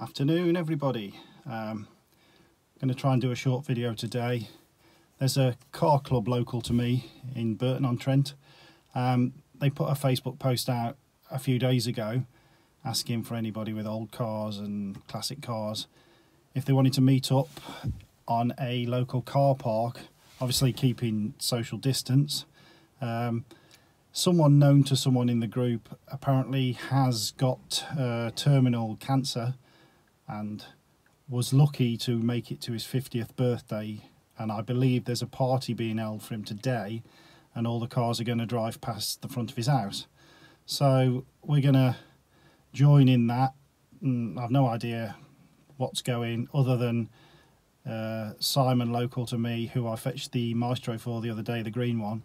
Afternoon everybody. Going to try and do a short video today. There's a car club local to me in Burton-on-Trent. They put a Facebook post out a few days ago asking for anybody with old cars and classic cars if they wanted to meet up on a local car park, obviously keeping social distance. Someone known to someone in the group apparently has got terminal cancer and was lucky to make it to his 50th birthday, and I believe there's a party being held for him today and all the cars are going to drive past the front of his house. So we're going to join in that. I've no idea what's going other than Simon, local to me, who I fetched the Maestro for the other day, the green one,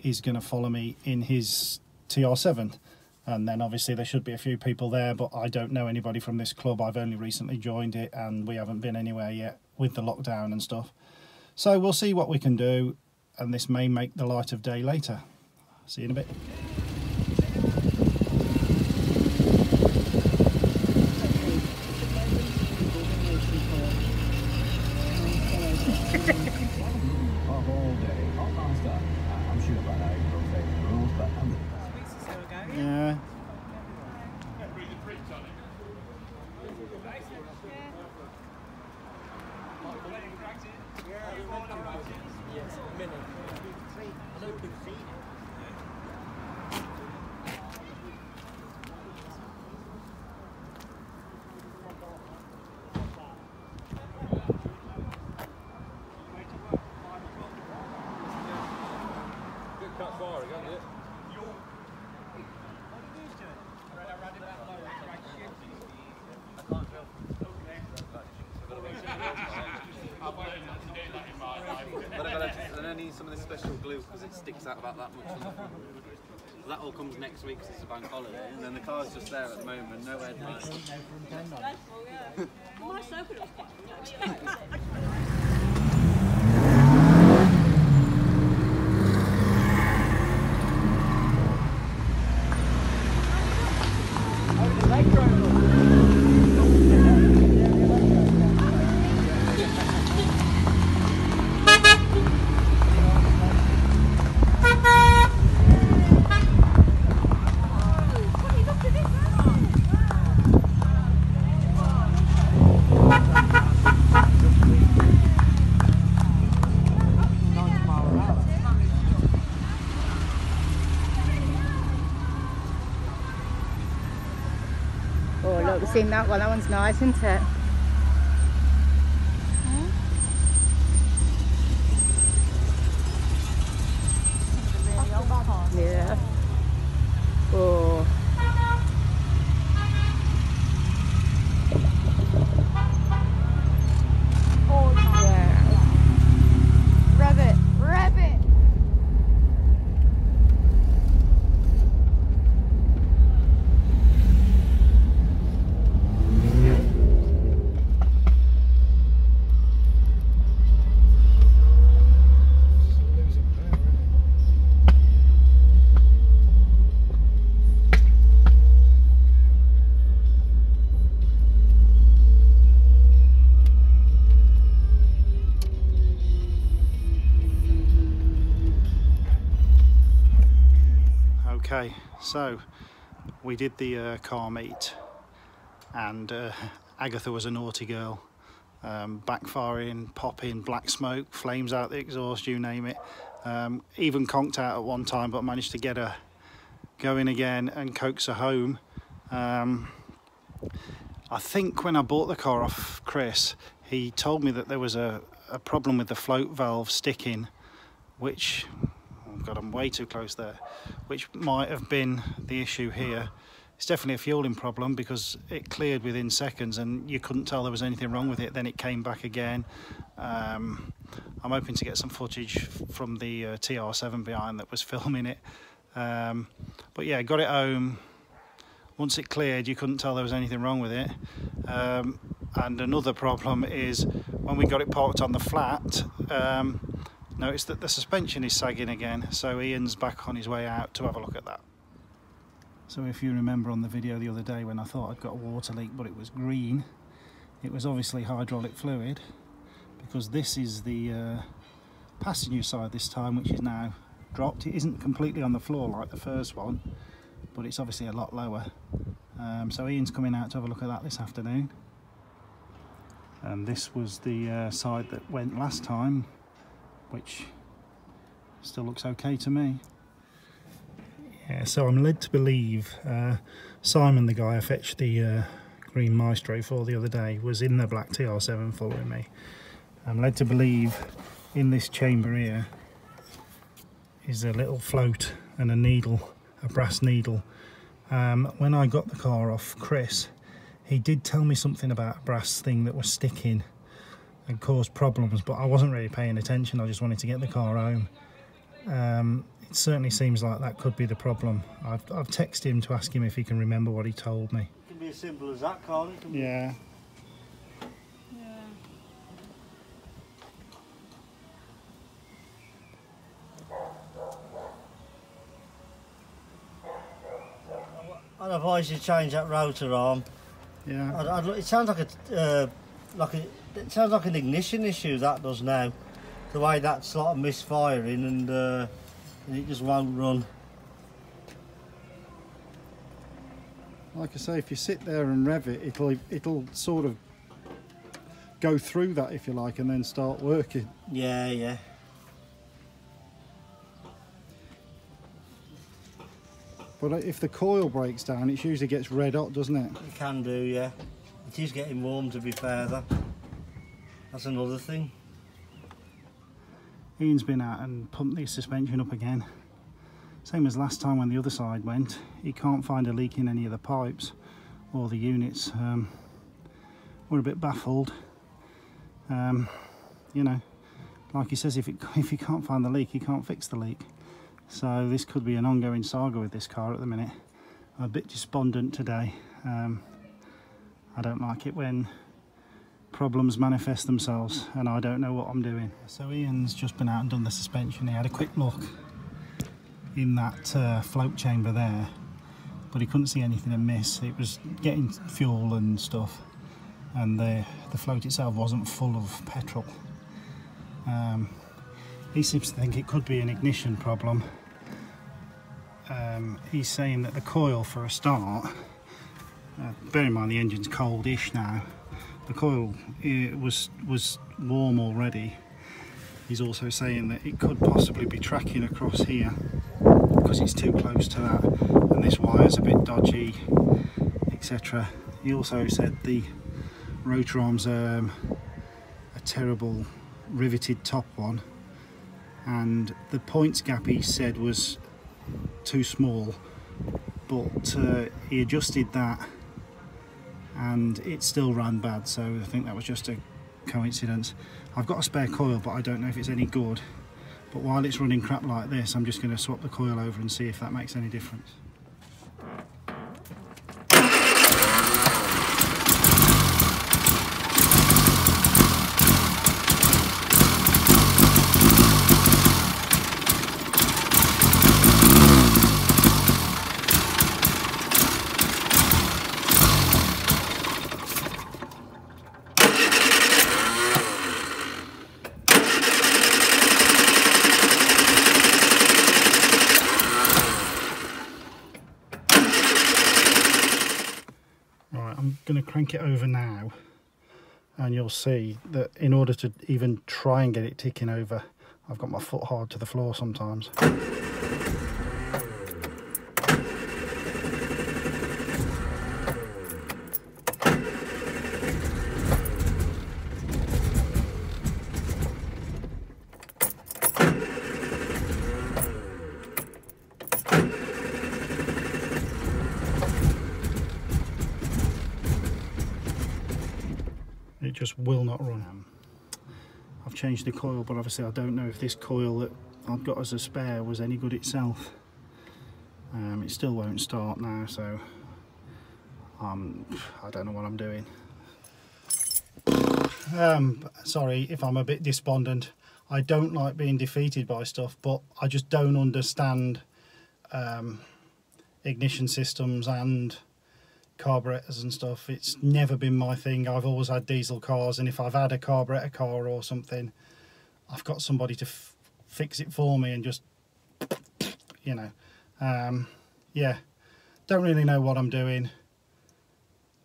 is going to follow me in his TR7. And then obviously there should be a few people there, but I don't know anybody from this club. I've only recently joined it and we haven't been anywhere yet with the lockdown and stuff. So we'll see what we can do, and this may make the light of day later. See you in a bit. Yeah. I need some of this special glue because it sticks out about that much. So that all comes next week because it's a bank holiday, and then the car's just there at the moment, no headlights. Oh look, we've seen that one. That one's nice, isn't it? Yeah. Oh. Oh yeah. Rev it, rev it. Okay, so we did the car meet, and Agatha was a naughty girl, backfiring, popping, black smoke, flames out the exhaust, you name it. Even conked out at one time, but managed to get her going again and coax her home. I think when I bought the car off Chris, he told me that there was a problem with the float valve sticking, which, oh God, I'm way too close there, which might have been the issue here. It's definitely a fueling problem because it cleared within seconds and you couldn't tell there was anything wrong with it. Then it came back again. I'm hoping to get some footage from the TR7 behind that was filming it. But yeah, got it home. Once it cleared, you couldn't tell there was anything wrong with it. And another problem is when we got it parked on the flat, noticed that the suspension is sagging again, so Ian's back on his way out to have a look at that. So if you remember on the video the other day when I thought I'd got a water leak but it was green, it was obviously hydraulic fluid, because this is the passenger side this time, which is now dropped. It isn't completely on the floor like the first one, but it's obviously a lot lower. So Ian's coming out to have a look at that this afternoon. And this was the side that went last time, which still looks okay to me. Yeah, so I'm led to believe Simon, the guy I fetched the green Maestro for the other day, was in the black TR7 following me. I'm led to believe in this chamber here is a little float and a needle, a brass needle. When I got the car off Chris, he did tell me something about a brass thing that was sticking and caused problems, but I wasn't really paying attention. I just wanted to get the car home. It certainly seems like that could be the problem. I've texted him to ask him if he can remember what he told me. It can be as simple as that, can't it? Yeah. I'd advise you to change that rotor arm. Yeah. It sounds like an ignition issue, that does now. The way that's sort of misfiring and it just won't run. Like I say, if you sit there and rev it, it'll sort of go through that, if you like, and then start working. Yeah, yeah. But if the coil breaks down, it usually gets red hot, doesn't it? It can do, yeah. It is getting warm, to be fair, though. That's another thing. Ian's been out and pumped the suspension up again. Same as last time when the other side went. He can't find a leak in any of the pipes or the units. We're a bit baffled. You know, like he says, if he can't find the leak, he can't fix the leak. So this could be an ongoing saga with this car at the minute. I'm a bit despondent today. I don't like it when problems manifest themselves and I don't know what I'm doing. So Ian's just been out and done the suspension. He had a quick look in that float chamber there, but he couldn't see anything amiss. It was getting fuel and stuff, and the float itself wasn't full of petrol. He seems to think it could be an ignition problem. He's saying that the coil, for a start, bear in mind the engine's cold-ish now, the coil was warm already. He's also saying that it could possibly be tracking across here because it's too close to that, and this wire's a bit dodgy, etc. He also said the rotor arm's a terrible riveted top one, and the points gap he said was too small, but he adjusted that and it still ran bad, so I think that was just a coincidence. I've got a spare coil, but I don't know if it's any good, but while it's running crap like this, I'm just going to swap the coil over and see if that makes any difference. I'm going to crank it over now, and you'll see that in order to even try and get it ticking over, I've got my foot hard to the floor sometimes. It just will not run. I've changed the coil, but obviously I don't know if this coil that I've got as a spare was any good itself. It still won't start now, so I don't know what I'm doing. Sorry if I'm a bit despondent. I don't like being defeated by stuff, but I just don't understand ignition systems and carburettors and stuff. It's never been my thing. I've always had diesel cars, and if I've had a carburettor car or something, I've got somebody to fix it for me and just, you know, yeah, don't really know what I'm doing.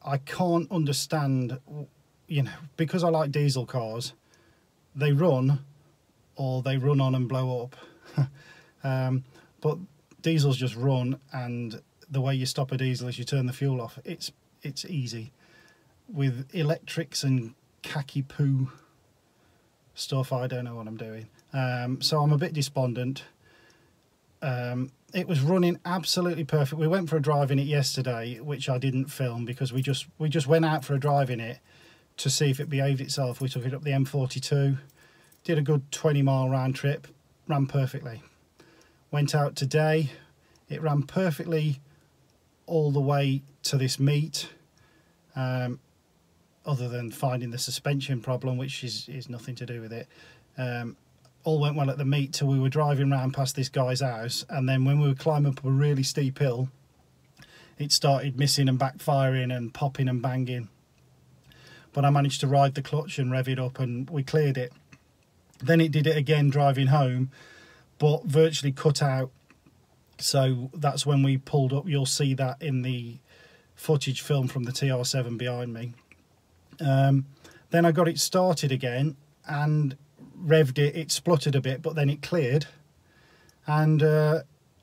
I can't understand, you know, because I like diesel cars, they run or they run on and blow up. But diesels just run, and the way you stop a diesel is you turn the fuel off. It's easy. With electrics and khaki poo stuff, I don't know what I'm doing. So I'm a bit despondent. It was running absolutely perfect. We went for a drive in it yesterday, which I didn't film because we just went out for a drive in it to see if it behaved itself. We took it up the M42, did a good 20-mile round trip, ran perfectly. Went out today, it ran perfectly all the way to this meet, other than finding the suspension problem, which is nothing to do with it. All went well at the meet till we were driving round past this guy's house, and then when we were climbing up a really steep hill, it started missing and backfiring and popping and banging. But I managed to ride the clutch and rev it up, and we cleared it. Then it did it again driving home, but virtually cut out. So that's when we pulled up. You'll see that in the footage film from the TR7 behind me. Then I got it started again and revved it. It spluttered a bit, but then it cleared, and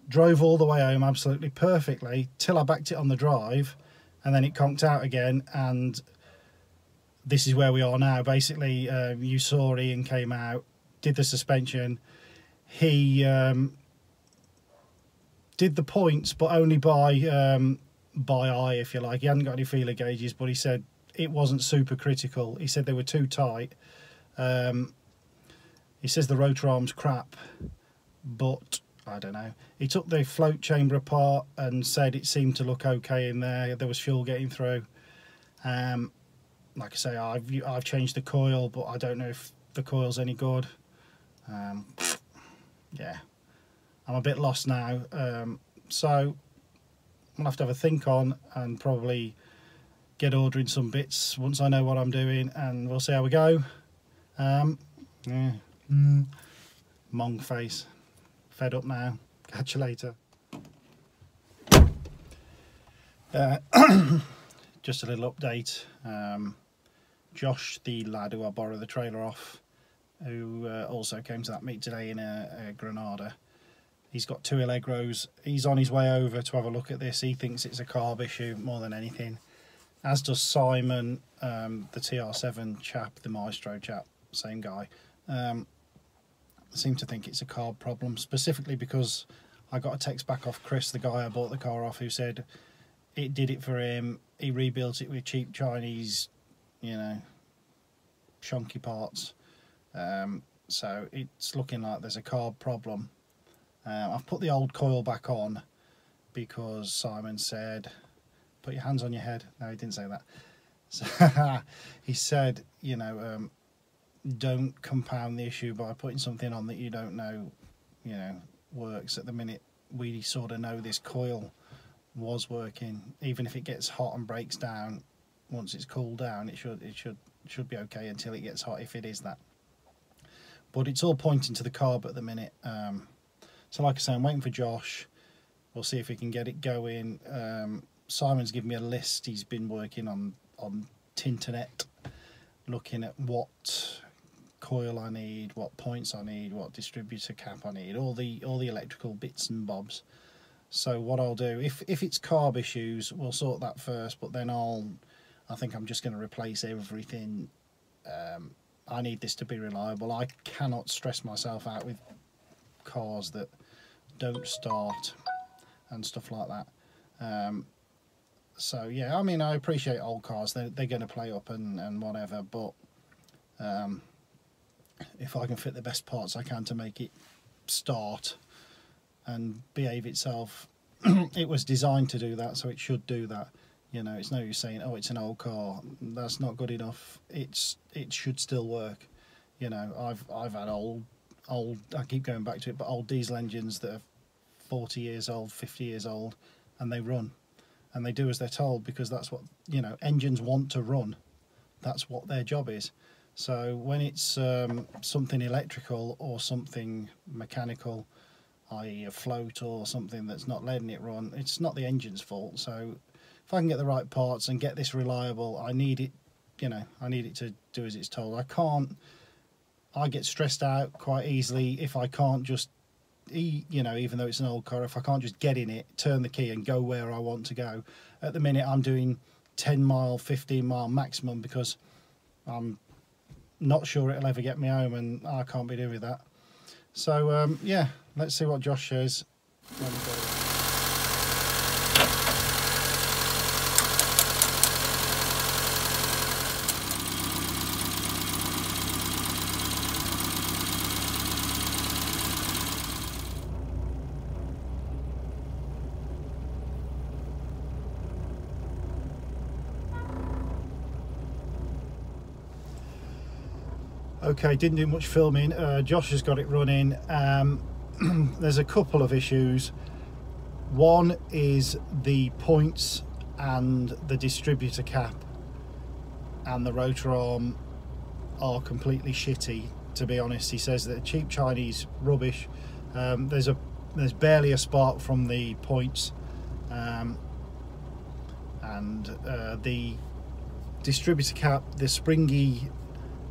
drove all the way home absolutely perfectly till I backed it on the drive, and then it conked out again. And this is where we are now. Basically, you saw Ian came out, did the suspension. He did the points, but only by eye, if you like. He hadn't got any feeler gauges, but he said it wasn't super critical. He said they were too tight. He says the rotor arm's crap, but I don't know. He took the float chamber apart and said it seemed to look okay in there. There was fuel getting through. Like I say, I've changed the coil, but I don't know if the coil's any good. Yeah, I'm a bit lost now. So I'll have to have a think on and probably get ordering some bits once I know what I'm doing, and we'll see how we go. Yeah. Mong face. Fed up now. Catch you later. Just a little update. Josh, the lad who I borrowed the trailer off, who also came to that meet today in Granada, he's got 2 Allegros. He's on his way over to have a look at this. He thinks it's a carb issue more than anything, as does Simon, the TR7 chap, the Maestro chap, same guy. Seem to think it's a carb problem, specifically because I got a text back off Chris, the guy I bought the car off, who said it did it for him. He rebuilt it with cheap Chinese, you know, chunky parts. So it's looking like there's a carb problem. I've put the old coil back on because Simon said, put your hands on your head. No, he didn't say that. So he said, you know, don't compound the issue by putting something on that you don't know, you know, works. At the minute, we sort of know this coil was working. Even if it gets hot and breaks down, once it's cooled down, it should be okay until it gets hot, if it is that. But it's all pointing to the carb at the minute. So like I say, I'm waiting for Josh. We'll see if we can get it going. Simon's given me a list. He's been working on Tinternet, looking at what coil I need, what points I need, what distributor cap I need, all the electrical bits and bobs. So what I'll do, if it's carb issues, we'll sort that first, but then I think I'm just going to replace everything. I need this to be reliable. I cannot stress myself out with cars that don't start and stuff like that. So yeah, I mean, I appreciate old cars, they're going to play up and whatever, but if I can fit the best parts I can to make it start and behave itself, it was designed to do that, so it should do that. You know, it's no use saying, oh, it's an old car, that's not good enough. It should still work. You know, I've had old, I keep going back to it, but old diesel engines that are 40 years old, 50 years old, and they run. and they do as they're told, because that's what, you know, engines want to run. That's what their job is. So when it's something electrical or something mechanical, i.e. a float or something that's not letting it run, it's not the engine's fault. So if I can get the right parts and get this reliable, I need it, you know, I need it to do as it's told. I get stressed out quite easily if I can't just, you know, even though it's an old car, if I can't just get in it, turn the key and go where I want to go. At the minute I'm doing 10 mile, 15 mile maximum, because I'm not sure it'll ever get me home, and I can't be doing that. So yeah, let's see what Josh says. Okay, didn't do much filming. Josh has got it running. There's a couple of issues. One is the points and the distributor cap and the rotor arm are completely shitty, to be honest. He says that cheap Chinese rubbish. There's barely a spark from the points, and the distributor cap, the springy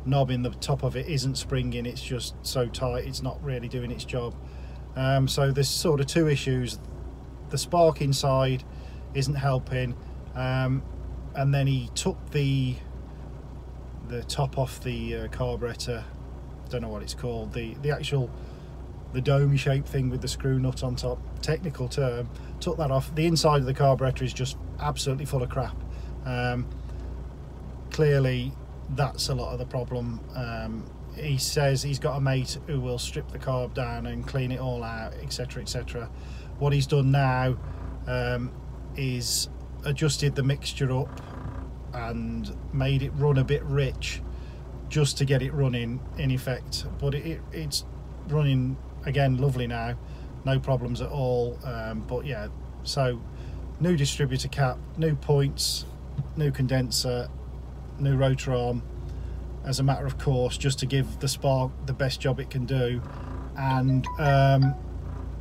knob in the top of it isn't springing, it's just so tight it's not really doing its job. So there's sort of two issues. The spark inside isn't helping, and then he took the top off the carburettor, don't know what it's called, the dome shaped thing with the screw nut on top, technical term, took that off. The inside of the carburettor is just absolutely full of crap. Clearly that's a lot of the problem. He says he's got a mate who will strip the carb down and clean it all out, etc, etc. What he's done now is adjusted the mixture up and made it run a bit rich, just to get it running in effect. But it's running again lovely now, no problems at all. But yeah, so new distributor cap, new points, new condenser, new rotor arm, as a matter of course, just to give the spark the best job it can do, and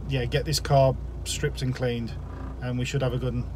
yeah, get this carb stripped and cleaned, and we should have a good one.